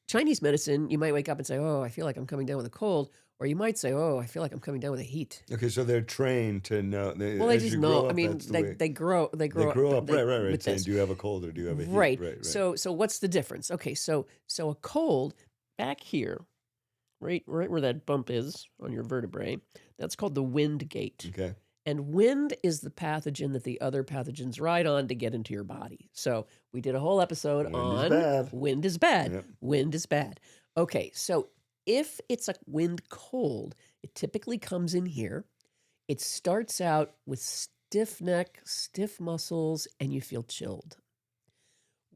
Chinese medicine, you might wake up and say, "Oh, I feel like I'm coming down with a cold," or you might say, "Oh, I feel like I'm coming down with a heat." Okay, so they're trained to know. Well, they just know. I mean, they grow up. Right. With Saying, this. do you have a cold or do you have a heat? Right. So what's the difference? Okay, so a cold back here, right where that bump is on your vertebrae, that's called the wind gate. Okay. And wind is the pathogen that the other pathogens ride on to get into your body. So we did a whole episode on wind is bad. Yep. Wind is bad. Okay, so if it's a wind cold, it typically comes in here. It starts out with stiff neck, stiff muscles, and you feel chilled.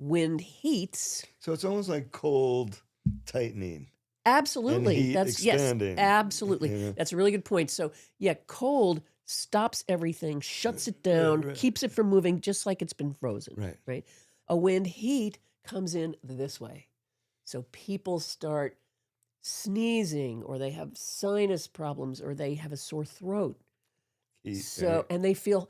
Wind heats. So it's almost like cold tightening. Absolutely. And heat That's expanding. Yes, absolutely. Yeah. That's a really good point. So yeah, cold stops everything, shuts it down, Right. keeps it from moving, just like it's been frozen. Right. A wind heat comes in this way. So people start sneezing, or they have sinus problems, or they have a sore throat. And they feel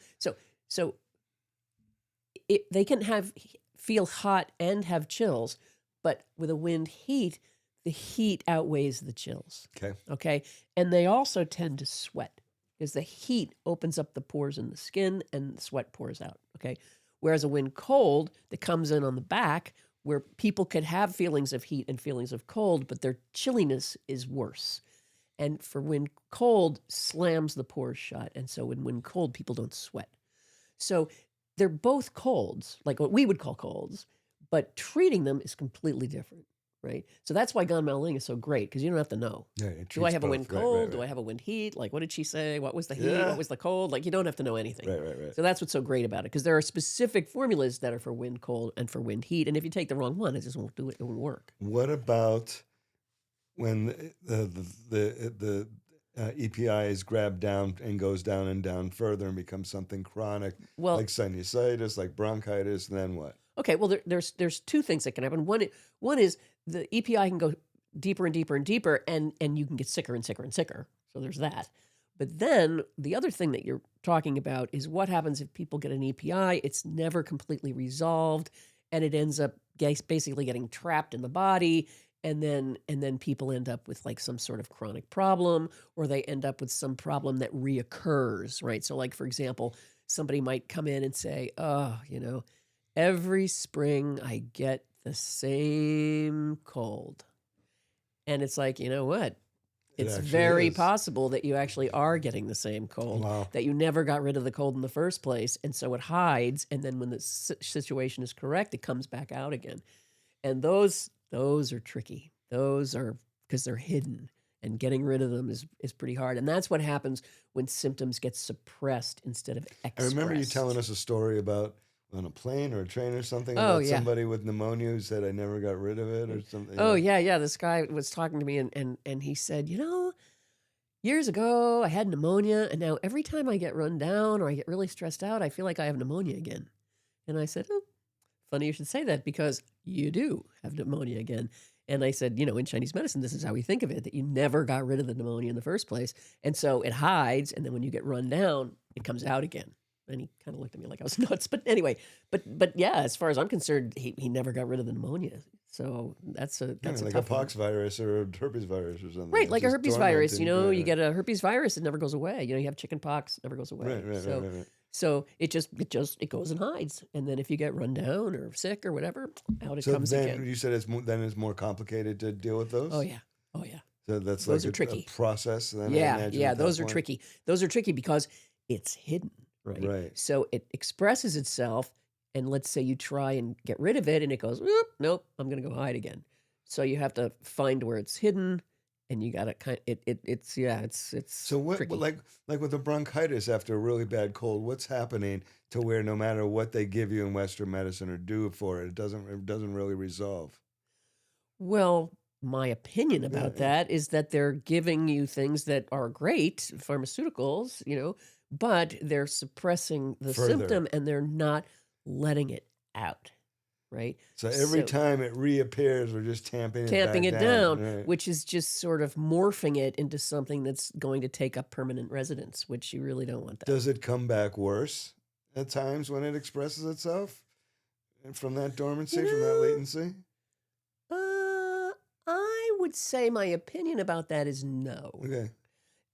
they can feel hot and have chills, but with a wind heat, the heat outweighs the chills. Okay. And they also tend to sweat because the heat opens up the pores in the skin and the sweat pours out. Okay. Whereas a wind cold that comes in on the back, where people could have feelings of heat and feelings of cold, but their chilliness is worse. And for wind cold, slams the pores shut. And so when wind cold, people don't sweat. So they're both colds, like what we would call colds, but treating them is completely different, right? So that's why Gan Mao Ling is so great, because you don't have to know. Do I have a wind cold? Do I have a wind heat? Like, what did she say? What was the heat? What was the cold? Like, you don't have to know anything. Right. So that's what's so great about it, because there are specific formulas that are for wind cold and for wind heat. And if you take the wrong one, it just won't do it. It won't work. What about when the EPI is grabbed down and goes down and down further and becomes something chronic, like sinusitis, like bronchitis, then what? Okay, well, there's 2 things that can happen. One is the EPI can go deeper and deeper and deeper, and you can get sicker and sicker and sicker. So there's that. But then the other thing that you're talking about is what happens if people get an EPI. It's never completely resolved, and it ends up basically getting trapped in the body. And then people end up with like some sort of chronic problem, or they end up with some problem that reoccurs, right? So like, for example, somebody might come in and say, "Oh, every spring I get the same cold." And it's like, you know what? It's very possible that you actually are getting the same cold, that you never got rid of the cold in the first place. And so it hides. And then when the situation is correct, it comes back out again. And those are tricky. Those are because they're hidden, and getting rid of them is pretty hard. And that's what happens when symptoms get suppressed instead of expressed. I remember you telling us a story about on a plane or a train or something about somebody with pneumonia who said, "I never got rid of it," or something. Yeah. This guy was talking to me and he said, years ago I had pneumonia, and now every time I get run down or I get really stressed out, I feel like I have pneumonia again. And I said, "Oh, funny you should say that, because you do have pneumonia again." And I said, in Chinese medicine, this is how we think of it, that you never got rid of the pneumonia in the first place. And so it hides, and then when you get run down, it comes out again. And he kind of looked at me like I was nuts. But anyway, but yeah, as far as I'm concerned, he never got rid of the pneumonia. So that's a like a pox virus or a herpes virus or something. Right, like a herpes virus. You get a herpes virus, it never goes away. You have chicken pox, it never goes away. Right. So it goes and hides. And then if you get run down or sick or whatever, out it So comes then again. you said it's more complicated to deal with those? Oh yeah. Oh yeah. So that's Those like are a tricky. process then, I Yeah. imagine, Yeah. at that Those are point? tricky. Those are tricky because it's hidden, right? Right. So it expresses itself. And let's say you try and get rid of it and it goes, "Oop, nope, I'm going to go hide again." So you have to find where it's hidden and you got to it's So what, tricky. like with the bronchitis after a really bad cold, what's happening to where no matter what they give you in Western medicine or do for it, it doesn't really resolve? Well, my opinion Yeah, about yeah. that is that they're giving you things that are great, pharmaceuticals, but they're suppressing the Further. symptom and they're not letting it out, right? So every So time it reappears, we're just tamping tamping back it down, Right. which is just sort of morphing it into something that's going to take up permanent residence, which you really don't want that. Does it come back worse at times when it expresses itself from that dormancy, You from that know, latency? I would say my opinion about that is no. Okay.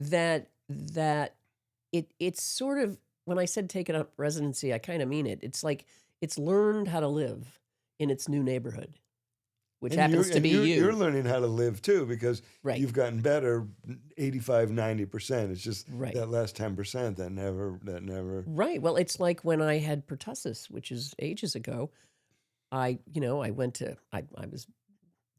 That it's sort of, when I said taken up residency, I kind of mean it. It's like it's learned how to live in its new neighborhood, which happens to be you're you. learning how to live too because Right. you've gotten better 85, 90%. It's just Right. that last 10% that never. Right. Well, it's like when I had pertussis, which is ages ago. I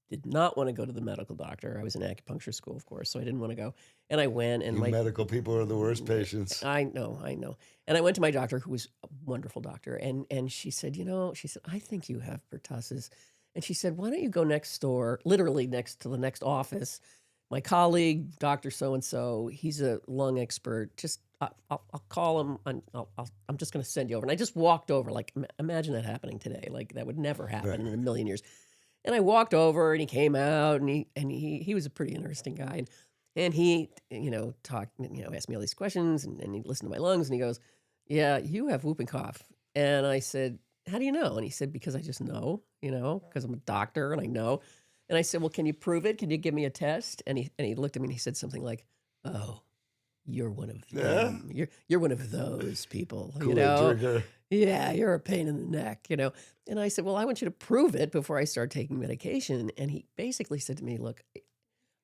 did not want to go to the medical doctor. I was in acupuncture school, of course, so I didn't want to go. And I went, and You medical people are the worst patients. I know. And I went to my doctor, who was a wonderful doctor, and she said, I think you have pertussis. And she said, why don't you go next door, literally next to the next office. My colleague, Dr. So-and-so, he's a lung expert. Just, I'll call him. I'm just going to send you over. And I just walked over. Like, imagine that happening today. Like, that would never happen Right. in a million years. And I walked over, and he came out, and he was a pretty interesting guy. And he, talked, asked me all these questions, and he listened to my lungs, and he goes, yeah, you have whooping cough. And I said, how do you know? And he said, because I just know, because I'm a doctor and I know. And I said, well, can you prove it? Can you give me a test? And he looked at me and he said something like, oh, you're one of them. You're one of those people, Kool-Aid drinker. Yeah, you're a pain in the neck, And I said, well, I want you to prove it before I start taking medication. And he basically said to me, look,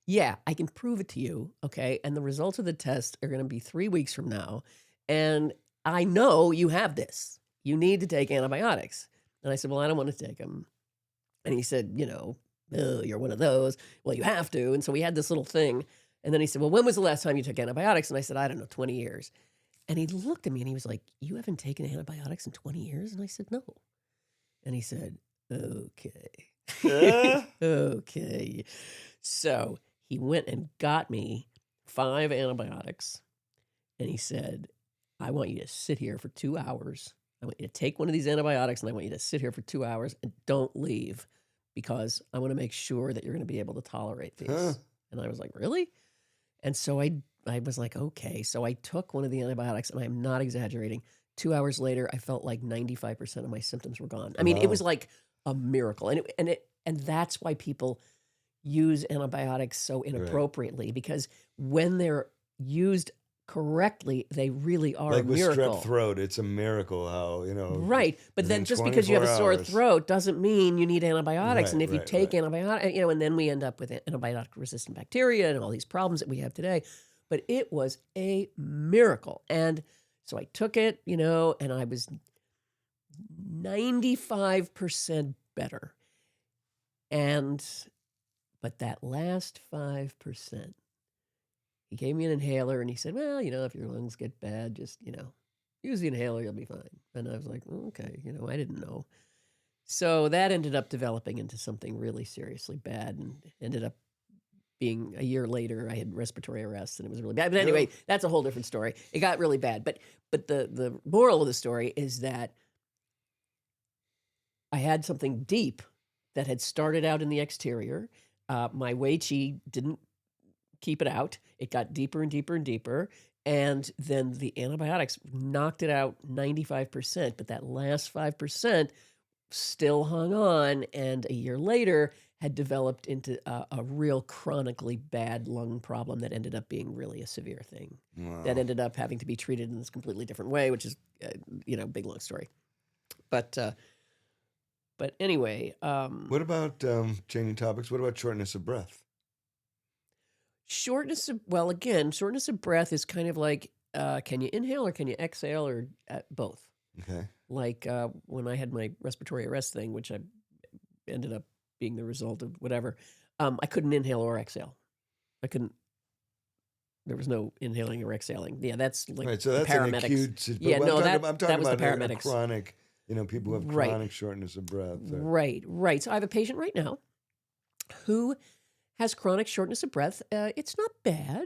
yeah, I can prove it to you, okay? And the results of the test are going to be 3 weeks from now. And I know you have this. You need to take antibiotics. And I said, well, I don't want to take them. And he said, oh, you're one of those. Well, you have to. And so we had this little thing. And then he said, well, when was the last time you took antibiotics? And I said, I don't know, 20 years. And he looked at me and he was like, you haven't taken antibiotics in 20 years? And I said, no. And he said, okay. Okay. So he went and got me 5 antibiotics. And he said, I want you to sit here for 2 hours. I want you to take one of these antibiotics and I want you to sit here for 2 hours and don't leave because I want to make sure that you're going to be able to tolerate these. Huh. And I was like, really? And so I was like, okay. So I took one of the antibiotics, and I'm not exaggerating. 2 hours later, I felt like 95% of my symptoms were gone. I mean, it was like a miracle. And that's why people use antibiotics so inappropriately, because when they're used correctly, they really are Like a with miracle. strep throat, it's a miracle how, Right. But then within just because you have a 24 sore hours. throat doesn't mean you need antibiotics. And if you Right. take antibiotics, and then we end up with antibiotic-resistant bacteria and all these problems that we have today. But it was a miracle. And so I took it, and I was 95% better. But that last 5%, he gave me an inhaler and he said, well, if your lungs get bad, just, use the inhaler, you'll be fine. And I was like, okay, I didn't know. So that ended up developing into something really seriously bad, and ended up being a year later, I had respiratory arrest and it was really bad. But anyway, that's a whole different story. It got really bad. But the moral of the story is that I had something deep that had started out in the exterior. My Wei Qi didn't keep it out. It got deeper and deeper and deeper. And then the antibiotics knocked it out 95%. But that last 5% still hung on. And a year later, had developed into a real chronically bad lung problem that ended up being really a severe thing. That Wow. ended up having to be treated in this completely different way, which is, big long story. But anyway, What about changing topics? What about shortness of breath? shortness of breath is kind of like, can you inhale or can you exhale, or both? Okay. Like when I had my respiratory arrest thing, which I ended up being the result of whatever, I couldn't inhale or exhale. I couldn't. There was no inhaling or exhaling. Yeah, that's like Right. So the that's an paramedics. acute. Yeah, But no, I'm that talking was the about a paramedics. chronic. People who have Right. chronic shortness of breath. Right. So I have a patient right now who has chronic shortness of breath. It's not bad,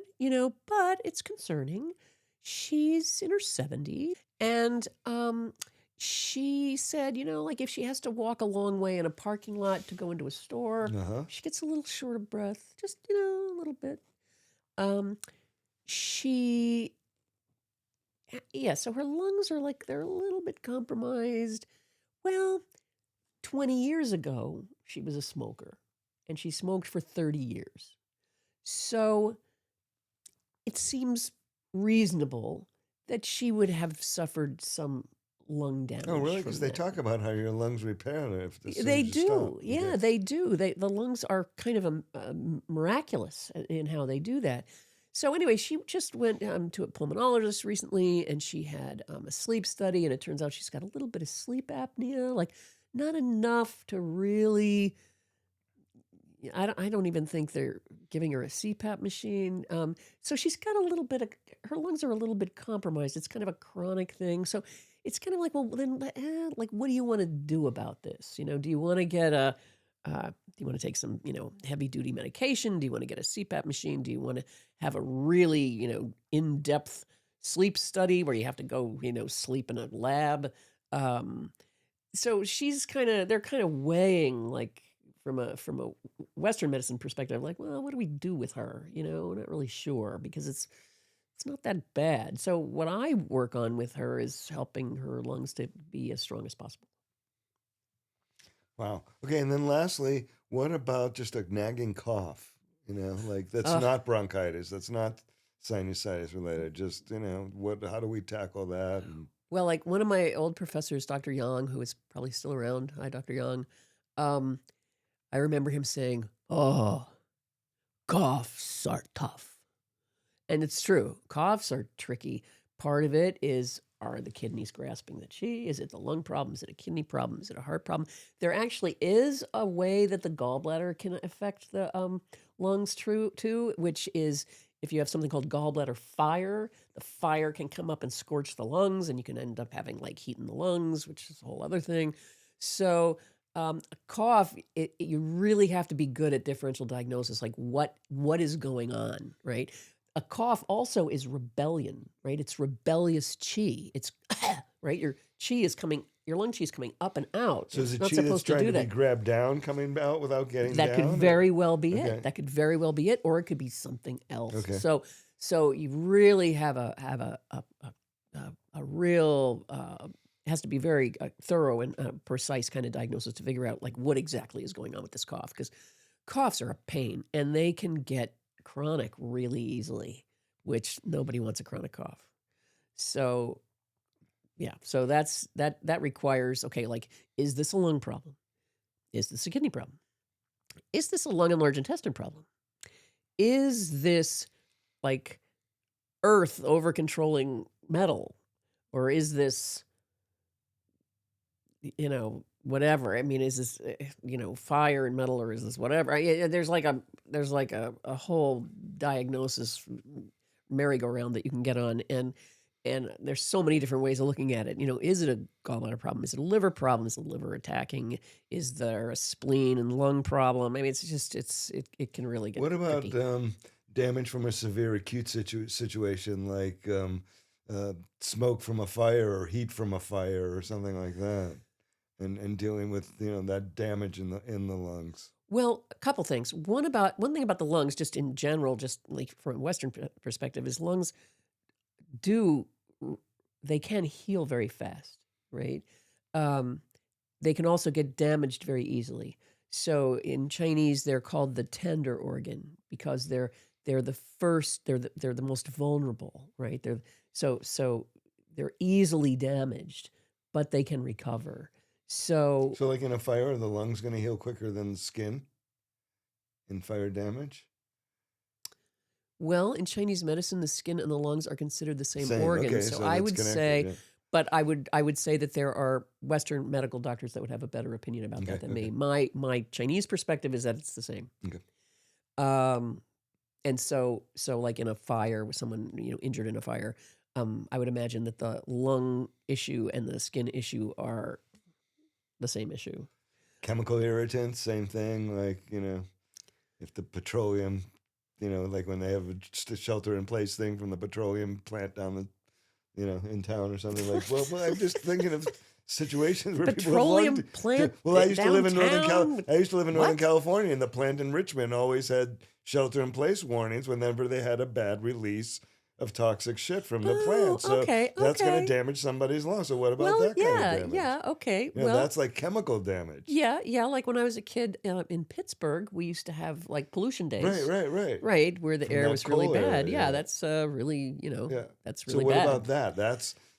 but it's concerning. She's in her 70s, and she said, like if she has to walk a long way in a parking lot to go into a store, she gets a little short of breath, just a little bit. So her lungs are they're a little bit compromised. Well, 20 years ago, she was a smoker, and she smoked for 30 years. So it seems reasonable that she would have suffered some lung damage. Oh, really? from Because they that. talk about how your lungs repair if the They as you stop. do. Yeah, Okay. they do. The lungs are kind of miraculous in how they do that. So anyway, she just went to a pulmonologist recently, and she had a sleep study, and it turns out she's got a little bit of sleep apnea, like not enough to really. I don't even think they're giving her a CPAP machine. So she's got a little bit of, her lungs are a little bit compromised. It's kind of a chronic thing. So it's kind of like, well, then, like, what do you want to do about this? Do you want to get do you want to take some, heavy duty medication? Do you want to get a CPAP machine? Do you want to have a really, in-depth sleep study where you have to go, sleep in a lab? So they're kind of weighing, like, from a Western medicine perspective, like, well, what do we do with her? Not really sure, because it's not that bad. So what I work on with her is helping her lungs to be as strong as possible. Wow. Okay. And then lastly, what about just a nagging cough? That's Ugh. not bronchitis. That's not sinusitis related. Just, how do we tackle that? Well, like one of my old professors, Dr. Yang, who is probably still around. Hi, Dr. Yang. I remember him saying, "Oh, coughs are tough." And it's true. Coughs are tricky. Part of it is, are the kidneys grasping the chi? Is it the lung problem? Is it a kidney problem? Is it a heart problem? There actually is a way that the gallbladder can affect the lungs too, which is if you have something called gallbladder fire, the fire can come up and scorch the lungs, and you can end up having like heat in the lungs, which is a whole other thing. So a cough, you really have to be good at differential diagnosis, like what is going on, right? A cough also is rebellion, right? It's rebellious chi. It's right. Your lung chi is coming up and out. So is It's it not chi that's supposed to trying do to be that. grabbed down, coming out without getting That down? could very well be Okay. it. That could very well be it, or it could be something else. Okay. So you really have a real has to be very thorough and precise kind of diagnosis to figure out like what exactly is going on with this cough, because coughs are a pain and they can get chronic really easily, which nobody wants a chronic cough. So yeah, so that requires, okay, like, is this a lung problem? Is this a kidney problem? Is this a lung and large intestine problem? Is this like earth over controlling metal? Or is this, whatever? I mean, is this, fire and metal, or is this whatever? There's like a whole diagnosis merry-go-round that you can get on, and there's so many different ways of looking at it. Is it a gallbladder problem? Is it a liver problem? Is the liver attacking? Is there a spleen and lung problem? I mean, it's just it can really get. What about tricky. damage from a severe acute situation, like smoke from a fire or heat from a fire or something like that, and dealing with that damage in the lungs? Well, a couple things. One thing about the lungs, just in general, just like from a Western perspective, is lungs they can heal very fast, right? They can also get damaged very easily. So in Chinese, they're called the tender organ because they're the first, they're the most vulnerable, right? So they're easily damaged, but they can recover. So So like in a fire, are the lungs going to heal quicker than the skin in fire damage? well, in Chinese medicine, the skin and the lungs are considered the same organ. Okay, So so I that's would connected. say, Yeah. but I would say that there are Western medical doctors that would have a better opinion about that than me. My Chinese perspective is that it's the same. Okay. And so like in a fire with someone, injured in a fire, I would imagine that the lung issue and the skin issue are the same issue. Chemical irritants, same thing. Like, if the petroleum, like when they have just a shelter in place thing from the petroleum plant down the, in town or something like. Well, I'm just thinking of situations where Petroleum people have plant. Well, I used to live in downtown? I used to live in Northern What? California, and the plant in Richmond always had shelter in place warnings whenever they had a bad release of toxic shit from the plant. So okay, that's going okay. to damage somebody's lungs. So what about Well, that kind of damage? yeah, okay. You know, Well, that's like chemical damage. yeah. Like when I was a kid in Pittsburgh, we used to have like pollution days. Right. Right, where the From air that was really coal area, bad. yeah. That's really, Yeah. that's So really what bad. about that?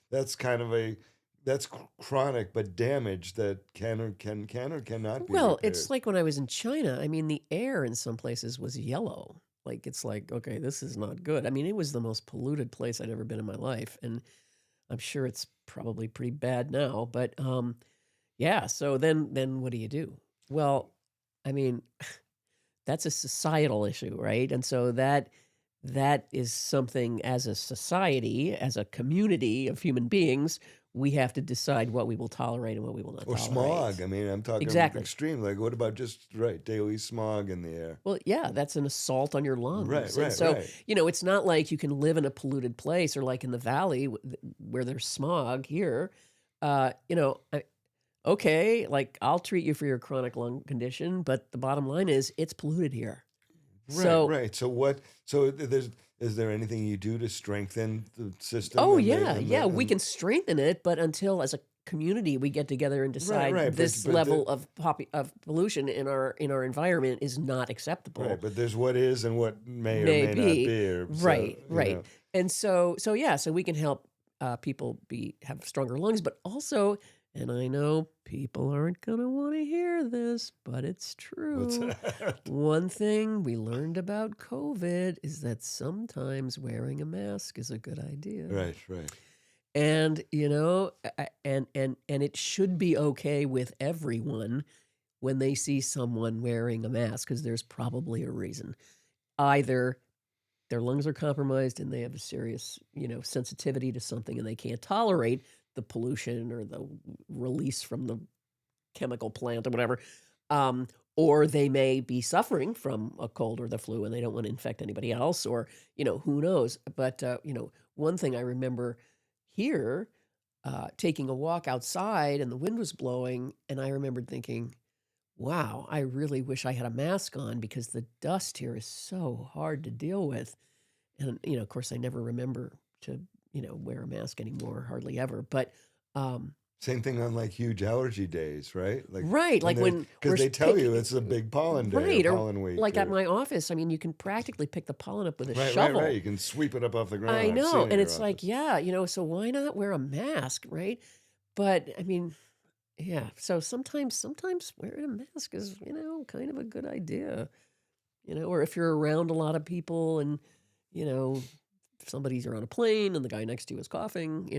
That's kind of that's chronic, but damage that can or cannot be Well, repaired. it's like when I was in China. I mean, the air in some places was yellow. Like it's like, okay, this is not good. I mean, it was the most polluted place I'd ever been in my life, and I'm sure it's probably pretty bad now. But yeah. So then what do you do? Well, I mean, that's a societal issue, right? And so that is something as a society, as a community of human beings, we have to decide what we will tolerate and what we will not Or tolerate. smog. I mean, I'm talking Exactly. extreme. Like, what about just daily smog in the air? Well, yeah, that's an assault on your lungs. Right, And so, right. it's not like you can live in a polluted place or like in the valley where there's smog here. Okay, like I'll treat you for your chronic lung condition, but the bottom line is it's polluted here. Right. So is there anything you do to strengthen the system? Oh, and yeah. We can strengthen it, but until as a community we get together and decide right, this but level of pollution in our environment is not acceptable. Right, but there's what is and what may or may not be. Or, Right. know. And so we can help people have stronger lungs, but also, and I know people aren't going to want to hear this, but it's true. What's that? One thing we learned about COVID is that sometimes wearing a mask is a good idea. Right. And, and it should be okay with everyone when they see someone wearing a mask, because there's probably a reason. Either their lungs are compromised and they have a serious, sensitivity to something and they can't tolerate the pollution or the release from the chemical plant or whatever. Or they may be suffering from a cold or the flu and they don't want to infect anybody else, or, who knows. But, one thing I remember here, taking a walk outside and the wind was blowing, and I remembered thinking, wow, I really wish I had a mask on because the dust here is so hard to deal with. And, of course, I never remember to, wear a mask anymore, hardly ever. But Same thing on like huge allergy days, right? right, like when because they tell you it's a big pollen day, right, or or pollen week. like at my office, I mean, you can practically pick the pollen up with a shovel. Right. You can sweep it up off the ground. I I've know, seen it in and your it's like, office. yeah, so why not wear a mask, right? But I mean, yeah. So sometimes wearing a mask is, kind of a good idea, or if you're around a lot of people and, if somebody's on a plane and the guy next to you is coughing,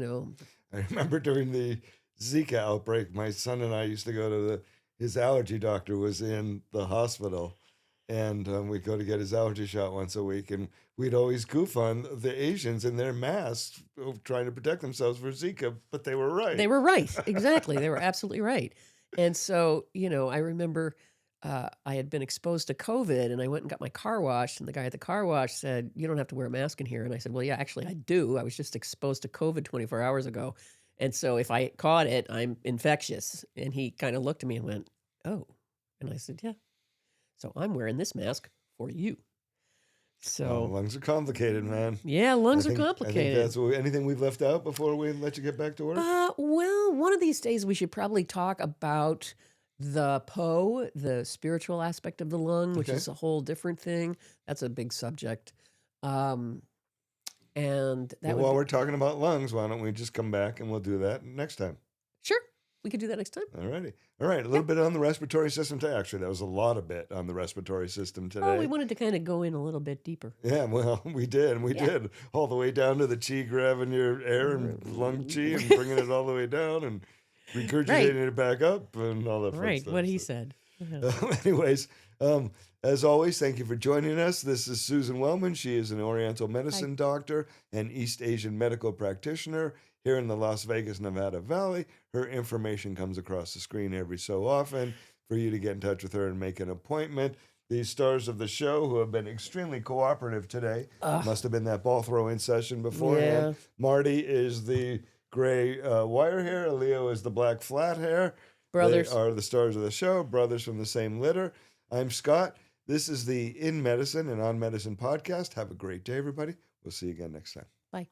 I remember during the Zika outbreak, my son and I used to go to his allergy doctor was in the hospital, and we'd go to get his allergy shot once a week, and we'd always goof on the Asians in their masks trying to protect themselves for Zika, but they were right. They were right. Exactly. They were absolutely right. And so, I remember I had been exposed to COVID and I went and got my car washed, and the guy at the car wash said, "You don't have to wear a mask in here." And I said, "Well, yeah, actually I do. I was just exposed to COVID 24 hours ago. And so if I caught it, I'm infectious." And he kind of looked at me and went, "Oh." And I said, "Yeah. So I'm wearing this mask for you." So lungs are complicated, man. yeah, lungs I think are complicated. that's anything we've left out before we let you get back to work. Well, one of these days we should probably talk about The Po, the spiritual aspect of the lung, which Okay. is a whole different thing. That's a big subject. Um, and that Well, would while be we're talking about lungs, why don't we just come back and we'll do that next time? sure. We could do that next time. All righty. All right. A little bit on the respiratory system today. Actually, that was a lot of bit on the respiratory system Oh, we today. wanted to kind of go in a little bit deeper. Yeah, well, we did. We Yeah. did. All the way down to the chi grabbing your air and lung chi and bringing it all the way down and regurgitating Right. it back up and all that fun Right. stuff. What he So, said. Yeah. anyways, as always, thank you for joining us. This is Susan Wellman. She is an Oriental medicine doctor and East Asian medical practitioner here in the Las Vegas, Nevada Valley. Her information comes across the screen every so often for you to get in touch with her and make an appointment. These stars of the show who have been extremely cooperative today. Must have been that ball throw-in session beforehand. Yeah. Marty is the gray wire hair. Leo is the black flat hair. Brothers. They are the stars of the show, brothers from the same litter. I'm Scott. This is the In Medicine and On Medicine podcast. Have a great day, everybody. We'll see you again next time. Bye.